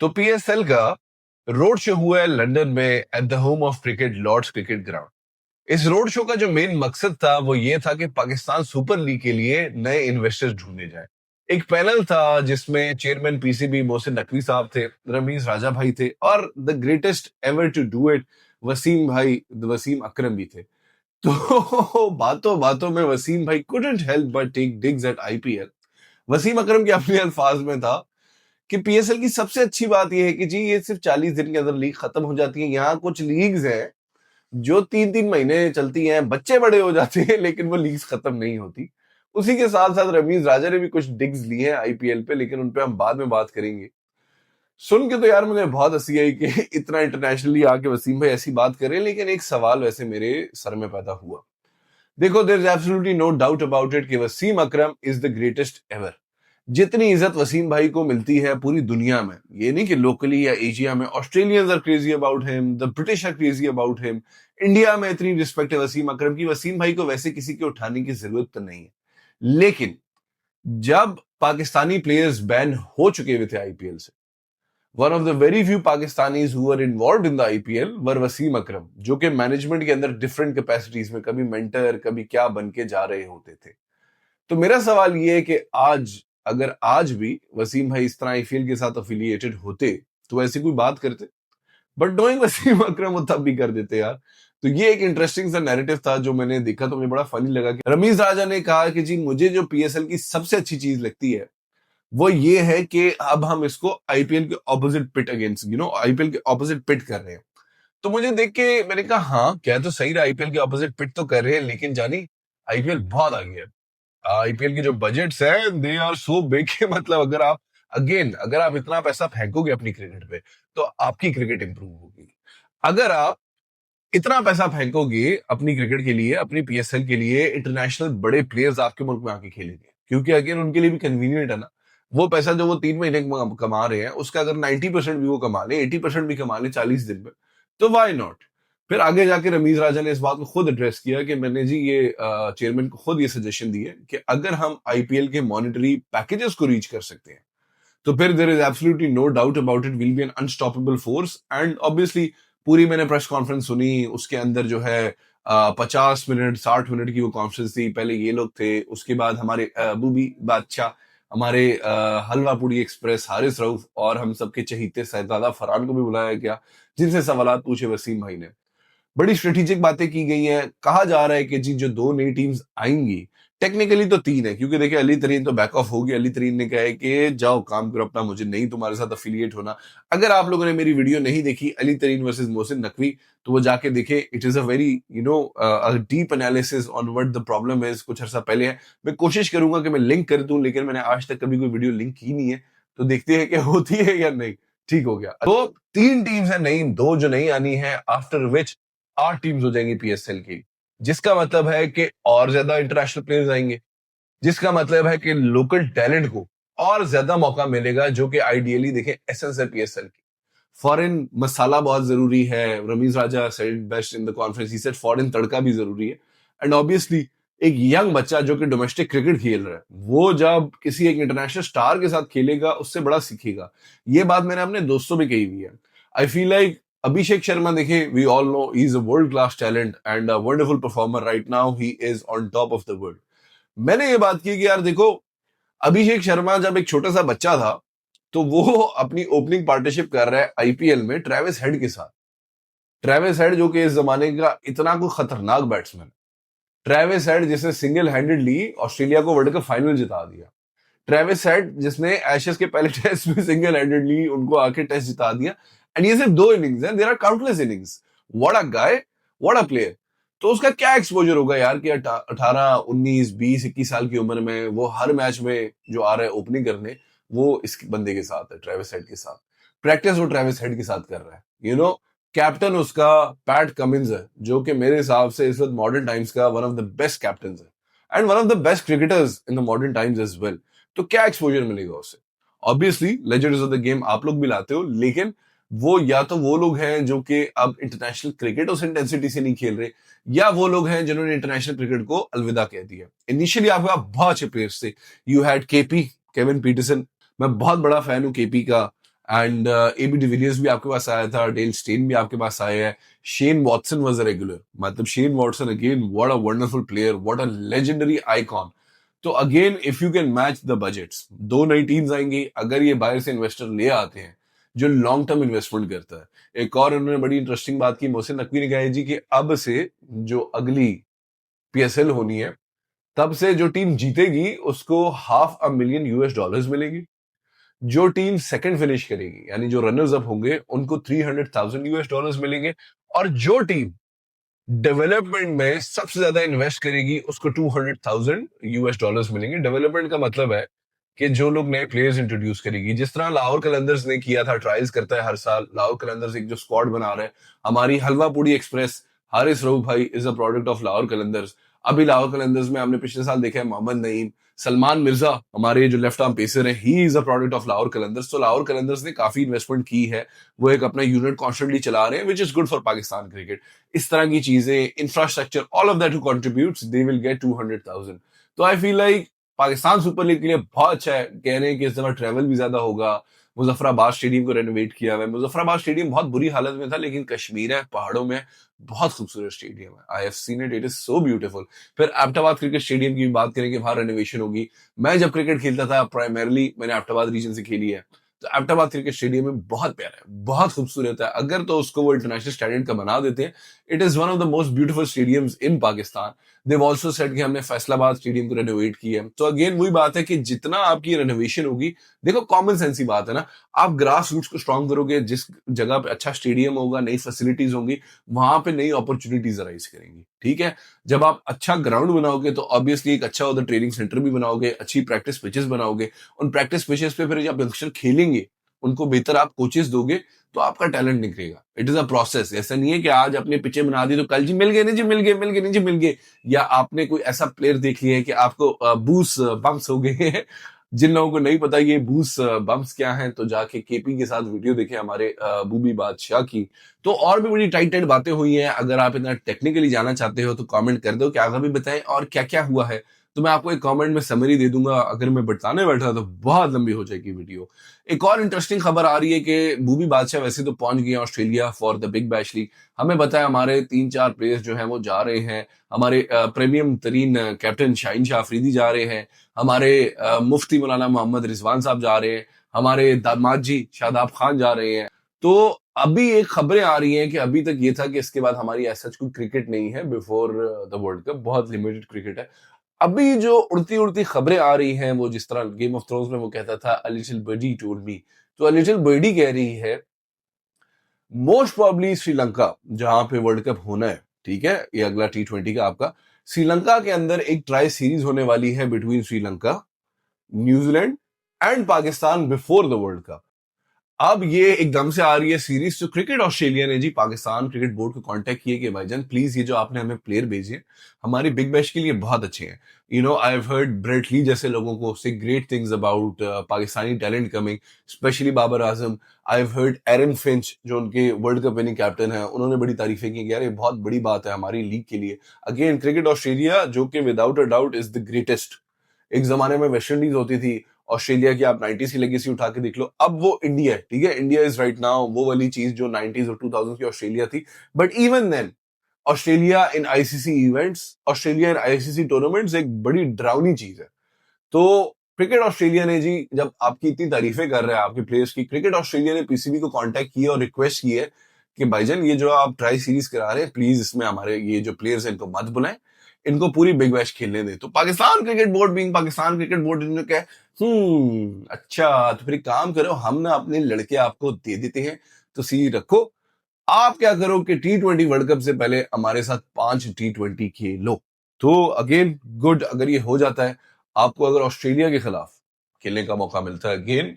तो पीएसएल का road show हुआ है लंदन में at the home of cricket Lord's cricket ground. इस रोड शो का जो मेन मकसद था वो ये था कि पाकिस्तान सुपर लीग के लिए नए इन्वेस्टर्स ढूंढे जाए। एक पैनल था जिसमें चेयरमैन पीसीबी मोहसिन नकवी साहब थे, रमीज राजा भाई थे और the greatest ever to do it Wasim भाई वसीम अकरम भी थे। तो बातों बातों में वसीम भाई couldn't help but take digs at IPL. Wasim Akram के अपने अल्फाज में था कि पीएसएल की सबसे अच्छी बात यह है कि जी ये सिर्फ 40 दिन के अंदर लीग खत्म हो जाती है। यहाँ कुछ लीग्स हैं जो 3-3 महीने चलती हैं, बच्चे बड़े हो जाते हैं लेकिन वो लीग्स खत्म नहीं होती। उसी के साथ साथ रमीज राजा ने भी कुछ डिग्स ली हैं आईपीएल पे, लेकिन उन पे हम बाद में बात करेंगे। सुन के तो यार मुझे बहुत हंसी आई कि इतना इंटरनेशनली आके वसीम भाई ऐसी बात करें, लेकिन एक सवाल वैसे मेरे सर में पैदा हुआ। देखो, there is absolutely no doubt about it कि Wasim Akram is the greatest ever. जितनी इज्जत वसीम भाई को मिलती है पूरी दुनिया में, ये नहीं कि लोकली या एशिया में, Australians are crazy about him, the British are crazy about him. India में इतनी रिस्पेक्ट है वसीम अकरम की, वसीम भाई को वैसे किसी के उठाने की जरूरत तो नहीं है। लेकिन जब पाकिस्तानी प्लेयर्स बैन हो चुके हुए थे आईपीएल से, one of the very few Pakistanis who were involved in the IPL were Wasim Akram, जो कि मैनेजमेंट के अंदर डिफरेंट कैपेसिटीज में कभी मेंटर कभी क्या बन के जा रहे होते थे। तो मेरा सवाल ये है कि अगर आज भी वसीम भाई इस तरह आईपीएल के साथ अफिलिएटेड होते तो ऐसी कोई बात करते, बट नोइंग वसीम अकरम वो तब भी कर देते यार। तो ये एक इंटरेस्टिंग सा नैरेटिव था जो मैंने देखा तो मुझे बड़ा फनी लगा कि रमीज राजा ने कहा कि जी मुझे जो पीएसएल की सबसे अच्छी चीज लगती है वो ये है कि अब हम इसको आईपीएल के ऑपोजिट पिट अगेंस्ट आईपीएल के ऑपोजिट पिट कर रहे हैं। तो मुझे देख के मैंने कहा हाँ, क्या तो सही रहा, आईपीएल के ऑपोजिट पिट तो कर रहे हैं, लेकिन जानी आईपीएल बहुत आगे है। आईपीएल के जो बजट्स हैं दे आर सो बिग कि मतलब अगर आप इतना पैसा फेंकोगे अपनी क्रिकेट पे तो आपकी क्रिकेट इंप्रूव होगी। अगर आप इतना पैसा फेंकोगे अपनी क्रिकेट के लिए, अपनी पीएसएल के लिए, इंटरनेशनल बड़े प्लेयर्स आपके मुल्क में आके खेलेंगे, क्योंकि अगेन उनके लिए भी कन्वीनियंट है ना। वो पैसा जो वो 3 महीने कमा रहे हैं उसका अगर 90% भी वो कमा ले, 80% भी कमा ले 40 दिन में, तो वाई नॉट। फिर आगे जाके रमीज राजा ने इस बात को खुद एड्रेस किया कि मैंने जी ये चेयरमैन को खुद ये सजेशन दी है कि अगर हम आईपीएल के मॉनिटरी पैकेजेस को रीच कर सकते हैं तो फिर there is absolutely no doubt about it will be an unstoppable force. And obviously पूरी मैंने प्रेस कॉन्फ्रेंस सुनी, उसके अंदर जो है 50 मिनट 60 मिनट की वो कॉन्फ्रेंस थी। पहले ये लोग थे, उसके बाद हमारे बूबी बादशाह, हमारे हलवा पूड़ी एक्सप्रेस हारिस रऊफ और हम सबके चहीते शहजादा फरहान को भी बुलाया गया, जिनसे सवालात पूछे वसीम भाई ने। बड़ी स्ट्रेटेजिक बातें की गई हैं। कहा जा रहा है कि जी जो 2 नई टीम्स आएंगी, टेक्निकली तो 3 है, क्योंकि देखिए अली तरीन तो बैक ऑफ हो गया। अली तरीन ने कहा है कि जाओ काम करो अपना, मुझे नहीं तुम्हारे साथ अफिलिएट होना। अगर आप लोगों ने मेरी वीडियो नहीं देखी अली तरीन वर्सेस मोहसिन नकवी, तो वो जाके देखे। It is a very deep analysis on what the problem is, कुछ अर्सा पहले है। मैं कोशिश करूंगा कि मैं लिंक कर दूं, लेकिन मैंने आज तक कभी कोई वीडियो लिंक की नहीं है, तो देखते हैं कि होती है या नहीं। ठीक हो गया। तो 3 टीम्स है नई, 2 जो नहीं आनी है, आफ्टर विच 8 टीम्स हो जाएंगी पीएसएल की, जिसका मतलब है कि और ज्यादा इंटरनेशनल प्लेयर्स आएंगे, जिसका मतलब है कि लोकल टैलेंट को और ज्यादा मौका मिलेगा, जो कि आइडियली देखें एसेंस है पीएसएल की। फॉरेन मसाला बहुत जरूरी है। Ramiz Raja said best in the conference, he said foreign तड़का भी जरूरी है। एंड ऑब्वियसली एक यंग बच्चा जो कि डोमेस्टिक क्रिकेट खेल रहा है, वो जब किसी एक इंटरनेशनल स्टार के साथ खेलेगा उससे बड़ा सीखेगा। ये बात मैंने अपने दोस्तों में कही हुई है। I feel like Abhishek Sharma, देखे we all know he is a world class talent and a wonderful performer. Right now he is on top of the world. मैंने ये बात की कि यार देखो, अभिषेक शर्मा जब एक छोटा सा बच्चा था तो वो अपनी ओपनिंग पार्टनरशिप कर रहा है आईपीएल में ट्रेविस हेड के साथ। ट्रेविस हेड जो कि इस जमाने का इतना कोई खतरनाक बैट्समैन, ट्रेविस हेड जिसने सिंगल हैंडेडली ऑस्ट्रेलिया को वर्ल्ड कप फाइनल जिता दिया, ट्रेविस हेड जिसने एशेस के पहले टेस्ट में सिंगल हैंडेडली उनको आके टेस्ट जिता दिया। एंड ये सिर्फ 2 इनिंग्स हैं, there are countless innings. What a guy, what a player. तो उसका क्या एक्सपोजर होगा यार कि 18 19 20 21 साल की उम्र में वो हर मैच में जो आ रहा है ओपनिंग करने, वो इस बंदे के साथ है, ट्रेविस हेड के साथ। प्रैक्टिस वो ट्रेविस हेड के साथ कर रहा है। कैप्टन उसका पैट कमिंस है, जो कि मेरे हिसाब से इस वक्त मॉडर्न टाइम्स का one of the best captain है and one of the best cricketers in the modern times as well. तो क्या एक्सपोजर मिलेगा उससे? Obviously legends of the game आप लोग भी लाते हो, लेकिन वो या तो वो लोग हैं जो कि अब इंटरनेशनल क्रिकेट उस इंटेंसिटी से नहीं खेल रहे, या वो लोग हैं जिन्होंने इंटरनेशनल क्रिकेट को अलविदा कह दिया। इनिशियली आपके पास बहुत अच्छे प्लेयर्स थे। You had KP, Kevin Pietersen. मैं बहुत बड़ा फैन हूं केपी का। एंड एबी डिविलियर्स भी आपके पास आया था, डेल स्टेन भी आपके पास आया है, Shane Watson was a regular, मतलब Shane Watson again what a wonderful player, what a legendary icon. तो again if you can match the budgets, दो नई टीम्स आएंगी अगर ये बाहर से इन्वेस्टर ले आते हैं जो लॉन्ग टर्म इन्वेस्टमेंट करता है। एक और उन्होंने बड़ी इंटरेस्टिंग बात की मोहसिन नकवी ने कहा है जी कि अब से जो अगली पीएसएल होनी है तब से जो टीम जीतेगी उसको $500,000 मिलेगी, जो टीम सेकंड फिनिश करेगी यानी जो रनर्स अप होंगे उनको $300,000 मिलेंगे, और जो टीम डेवलपमेंट में सबसे ज्यादा इन्वेस्ट करेगी उसको $200,000 मिलेंगे। डेवलपमेंट का मतलब है कि जो लोग नए प्लेयर्स इंट्रोड्यूस करेगी, जिस तरह लाहौर कलंदर्स ने किया था, ट्रायल्स करता है हर साल। लाहौर कलंदर्स एक जो स्क्वाड बना रहा है, हमारी हलवा पूड़ी एक्सप्रेस, हारिस रऊफ भाई is a product of Lahore Qalandars. अभी लाहौर कलंदर्स में हमने पिछले साल देखा है मोहम्मद नईम, सलमान मिर्जा हमारे जो लेफ्ट आर्म पेसर है, ही is a product of Lahore Qalandars. तो लाहौर कलंदर्स ने काफी इन्वेस्टमेंट की है, वो एक अपना यूनिट कॉन्स्टेंटली चला रहे हैं, which is good for Pakistan cricket. इस तरह की चीजें, infrastructure, all of that who contributes they will get 200,000। तो आई feel like Pakistan super league के लिए बहुत अच्छा है। कह रहे हैं कि इस दफा ट्रेवल भी ज्यादा होगा। मुजफ्फराबाद स्टेडियम को रेनोवेट किया हुआ है। मुजफ्फराबाद स्टेडियम बहुत बुरी हालत में था, लेकिन कश्मीर है, पहाड़ों में, बहुत खूबसूरत स्टेडियम है। I have seen it, it is so beautiful. फिर एबटाबाद क्रिकेट स्टेडियम की भी बात करें कि वहां रेनोवेशन होगी। मैं जब क्रिकेट खेलता था प्राइमरली मैंने एबटाबाद रीजन से खेली है, तो एबटाबाद क्रिकेट स्टेडियम में बहुत प्यारा है, बहुत खूबसूरत है। अगर तो उसको वो इंटरनेशनल स्टैंडर्ड का बना देते हैं, it is one of the most beautiful stadiums in Pakistan. Dave also said कि हमने फैसलाबाद स्टेडियम को रेनोवेट किया है। तो अगेन वही बात है कि जितना आपकी रेनोवेशन होगी, देखो कॉमन सेंस की बात है ना, आप ग्रास रूट्स को स्ट्रांग करोगे, जिस जगह पे अच्छा स्टेडियम होगा, नई फैसिलिटीज होंगी, वहां पे नई अपॉर्चुनिटीज अराइज करेंगी। ठीक है, जब आप अच्छा ग्राउंड बनाओगे तो ऑब्वियसली एक अच्छा उधर ट्रेनिंग सेंटर भी बनाओगे, अच्छी प्रैक्टिस पिचेस बनाओगे। उन प्रैक्टिस पिचेस पे फिर जब यंगस्टर खेलेंगे, उनको बेहतर आप कोचेस दोगे, तो आपका टैलेंट निकलेगा। इट इज अ प्रोसेस, ऐसा नहीं है कि आज अपने पिचे बना दी तो कल जी मिल गए नहीं जी, मिल गए, मिल गए नहीं जी, मिल गए। या आपने कोई ऐसा प्लेयर देख लिया है कि आपको बूस बम्स हो गए हैं। जिन लोगों को नहीं पता ये बूस बम्स क्या हैं, तो जाके केपी के साथ वीडियो देखे हमारे बूबी बादशाह की। तो और भी बड़ी टाइट टाइट बातें हुई हैं। अगर आप इतना टेक्निकली जाना चाहते हो तो कमेंट कर दो कि आगे भी बताएं और क्या क्या हुआ है। तो मैं आपको एक कमेंट में समरी दे दूंगा। अगर मैं बताने बैठा तो बहुत लंबी हो जाएगी वीडियो। एक और इंटरेस्टिंग खबर आ रही है कि बूबी बादशाह वैसे तो पहुंच गए Australia for the big bash league. हमें बताया हमारे 3-4 प्लेयर्स जो हैं वो जा रहे हैं। हमारे प्रीमियम तरीन कैप्टन शाहीन शाह अफरीदी जा रहे हैं। हमारे मुफ्ती मौलाना मोहम्मद रिजवान साहब जा रहे हैं। हमारे दामाद जी शादाब खान जा रहे हैं। तो अभी एक खबरें आ रही हैं कि अभी तक ये था कि इसके बाद हमारी ऐसा कोई क्रिकेट नहीं है बिफोर द वर्ल्ड कप, बहुत लिमिटेड क्रिकेट है। अभी जो उड़ती उड़ती खबरें आ रही हैं, वो जिस तरह गेम ऑफ थ्रोन्स में वो कहता था a little birdie told me, तो अ लिटिल बर्डी कह रही है मोस्ट प्रोबेबली श्रीलंका, जहां पे वर्ल्ड कप होना है, ठीक है, ये अगला T20 का आपका, श्रीलंका के अंदर एक ट्राई सीरीज होने वाली है between Sri Lanka, New Zealand and Pakistan before the world cup. अब ये एकदम से आ रही है सीरीज। तो क्रिकेट ऑस्ट्रेलिया ने जी पाकिस्तान क्रिकेट बोर्ड को कांटेक्ट किया कि भाईजान प्लीज ये जो आपने हमें प्लेयर भेजे हमारी बिग बैश के लिए बहुत अच्छे हैं। I have heard Brett Lee जैसे लोगों को से great things about Pakistani talent coming, especially Babar Azam. I have heard Aaron Finch जो उनके वर्ल्ड कप विनिंग कैप्टन है, उन्होंने बड़ी तारीफें की कि यार ये बहुत बड़ी बात है हमारी लीग के लिए। अगेन क्रिकेट ऑस्ट्रेलिया जो कि without a doubt is the greatest. एक जमाने में वेस्ट इंडीज होती थी, ऑस्ट्रेलिया की आप 90s की लेगेसी उठा के देख लो, अब वो इंडिया है। ठीक है, इंडिया इज राइट नाउ वो वाली चीज जो 90s और 2000 की ऑस्ट्रेलिया थी। But even then Australia in ICC events, Australia in ICC tournaments एक बड़ी डरावनी चीज है। तो क्रिकेट ऑस्ट्रेलिया ने जी, जब आपकी इतनी तारीफें कर रहे हैं आपके प्लेयर्स की, क्रिकेट ऑस्ट्रेलिया ने पीसीबी को कांटेक्ट किया और रिक्वेस्ट की है कि भाईजान ये जो आप ट्राई सीरीज करा रहे हैं, प्लीज इसमें हमारे ये जो प्लेयर्स हैं इनको मत बुलाएं, इनको पूरी बिग बैश खेलने दें। तो Pakistan cricket board being Pakistan cricket board ने कहा अच्छा तो फिर एक काम करो, हम ना अपने लड़के आपको दे देते हैं, तो सी रखो। आप क्या करो कि T20 वर्ल्ड कप से पहले हमारे साथ 5 T20 खेलो। तो अगेन गुड, अगर ये हो जाता है, आपको अगर ऑस्ट्रेलिया के खिलाफ खेलने का मौका मिलता है, अगेन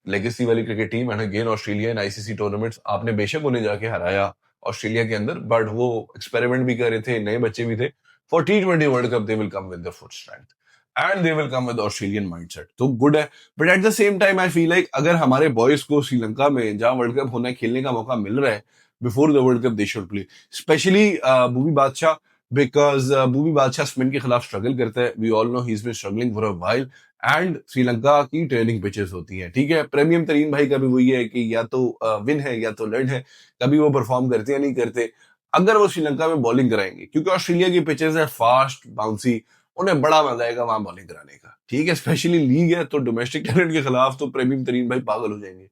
लेगेसी वाली cricket team and again Australia in ICC tournaments, आपने बेशक उन्हें जाके हराया ऑस्ट्रेलिया के अंदर, बट वो एक्सपेरिमेंट भी कर रहे थे, नए बच्चे भी थे। For T20 world cup they will come with the foot strength and they will come with Australian mindset. तो गुड है। But at the same time I feel like अगर हमारे बॉयज को श्रीलंका में जहां वर्ल्ड कप होना है खेलने का मौका मिल रहा है before the world cup, they should play, especially बूबी बादशाह, बिकॉज बूबी बादशाह स्पिन के खिलाफ स्ट्रगल करता है। We all know he is been struggling for a while and Sri Lanka की ट्रेनिंग पिचेस होती हैं। ठीक है, प्रीमियम तरीन भाई का भी वही है कि या तो विन है या तो लर्न है, कभी वो परफॉर्म करते या नहीं करते। अगर वो श्रीलंका में बॉलिंग कराएंगे, क्योंकि ऑस्ट्रेलिया की पिचेस है फास्ट बाउंसी, उन्हें बड़ा मजा आएगा वहां बॉलिंग कराने का। ठीक है, स्पेशली लीग है तो डोमेस्टिक टैलेंट के खिलाफ तो प्रीमियम तरीन भाई पागल हो जाएंगे।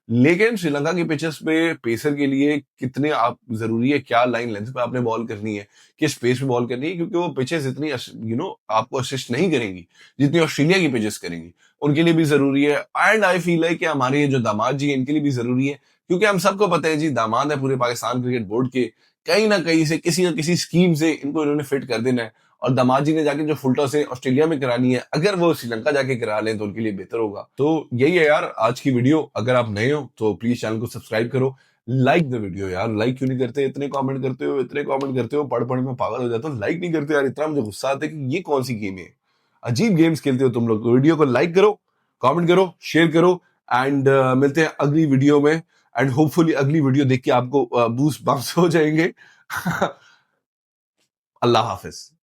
लेकिन श्रीलंका की पिचेस पे पेसर के लिए कितने आप जरूरी है, क्या लाइन लेंथ पे आपने बॉल करनी है, किस पेस पे बॉल करनी है, क्योंकि वो पिचेस इतनी आपको असिस्ट नहीं करेंगी जितनी ऑस्ट्रेलिया की पिचेस करेंगी। उनके लिए भी जरूरी है। एंड आई फील है कि हमारे ये जो दामाद जी हैं इनके लिए भी जरूरी है, क्योंकि हम सबको पता है जी दामाद है पूरे पाकिस्तान क्रिकेट बोर्ड के। कहीं ना कहीं से किसी न किसी स्कीम से इनको इन्होंने फिट कर देना है, और दामाद जी ने जाके जो फुल टॉस है ऑस्ट्रेलिया में करानी है, अगर वो श्रीलंका जाके करा लें तो उनके लिए बेहतर होगा। तो यही है यार आज की वीडियो। अगर आप नए हो तो प्लीज चैनल को सब्सक्राइब करो, लाइक द वीडियो। यार लाइक क्यों नहीं करते, इतने कमेंट करते हो, इतने कमेंट करते हो, पढ़ पढ़ में पागल हो जाता हूँ। लाइक नहीं करते यार, इतना मुझे गुस्सा आता है कि ये कौन सी गेम है, अजीब गेम्स खेलते हो तुम लोग। तो वीडियो को लाइक करो, कमेंट करो, शेयर करो। एंड मिलते हैं अगली वीडियो में। एंड होपफुली अगली वीडियो देख के आपको बूस्ट बम्स हो जाएंगे। अल्लाह हाफिज।